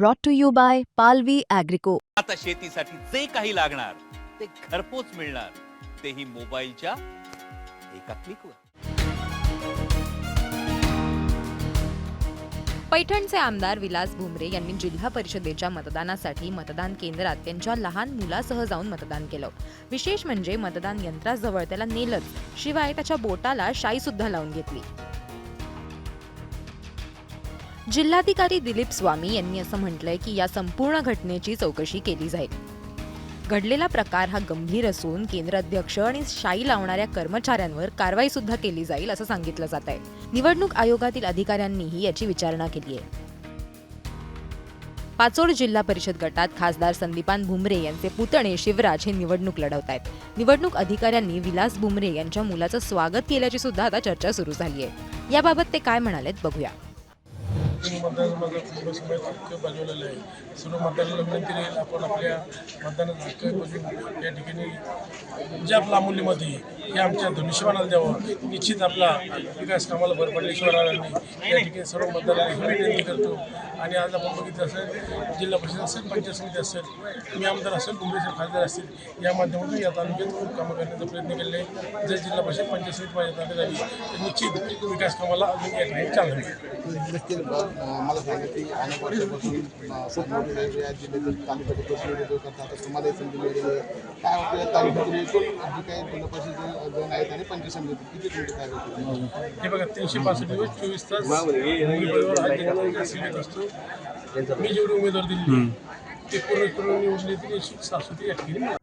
brought to you by Palvi Agrico. आता शेतीसाठी जे काही लागणार ते घरपोच मिळणार, तेही मोबाईलच्या एका क्लिकवर. पैठणचे आमदार विलास भुमरे यांनी जिल्हा परिषदेच्या मतदानासाठी मतदान केंद्रात त्यांच्या लहान मुलासह जाऊन मतदान केलं. विशेष म्हणजे मतदान यंत्राजवळ त्याला नेलंच, शिवाय त्याच्या बोटाला शाई सुद्धा लावून घेतली. जिल्हाधिकारी दिलीप स्वामी यांनी असं म्हटलंय की या संपूर्ण घटनेची चौकशी केली जाईल. घडलेला प्रकार हा गंभीर असून केंद्र अध्यक्ष आणि शाई लावणाऱ्या कर्मचाऱ्यांवर कारवाई सुद्धा केली जाईल असं सांगितलं जात आहे. निवडणूक आयोगातील अधिकाऱ्यांनीही याची विचारणा केली आहे. पाचोड जिल्हा परिषद गटात खासदार संदीपान भुमरे यांचे पुतणे शिवराज हे निवडणूक लढवत आहेत. निवडणूक अधिकाऱ्यांनी विलास भुमरे यांच्या मुलाचं स्वागत केल्याची सुद्धा आता चर्चा सुरू झाली आहे. याबाबत ते काय म्हणालेत बघूया. मतदानाचा हक्क बजावलेला आहे. सर्व मतदारांना विनंती राहील, आपण आपल्या मतदानाचा हक्क बजावून या ठिकाणी जे आपलं अमूल्य मत आहे हे आमच्या धनुष्यबाणाला द्यावं. निश्चित आपला विकास कामाला भर पडली ईश्वरांनी या ठिकाणी सर्व मतदारांना ही विनंती करतो. आणि आज आपण बघितलं असेल, जिल्हा परिषद असेल, पंचायत समिती असेल, तुम्ही आमदार असेल, मुंबईचे खासदार असतील, या माध्यमातून या तालुक्यात खूप कामं करण्याचा प्रयत्न केले आहे. जर जिल्हा परिषद पंचायत समिती माझ्या ताब्यात झाली तर निश्चित विकास कामाला अजून या ठिकाणी चालना मिळेल. मला सांगा की अनेक वर्षापासून या जिल्ह्यातील तालुक्याचे प्रतिनिधित्व करतात, तुम्हाला संधी मिळालेली आहे. काय वाटतं तालुक्यातील एकूण जी काही जिल्हा परिषद दोन आहेत आणि पंचायत समिती किती तुमची काय होते? हे बघा, 365 दिवस 24 तास मुंबईवर हा जिल्हा सेवेत असतो. मी जेवढे उमेदवार दिले ते पूर्ण करून निवडले तरी शाश्वती या ठिकाणी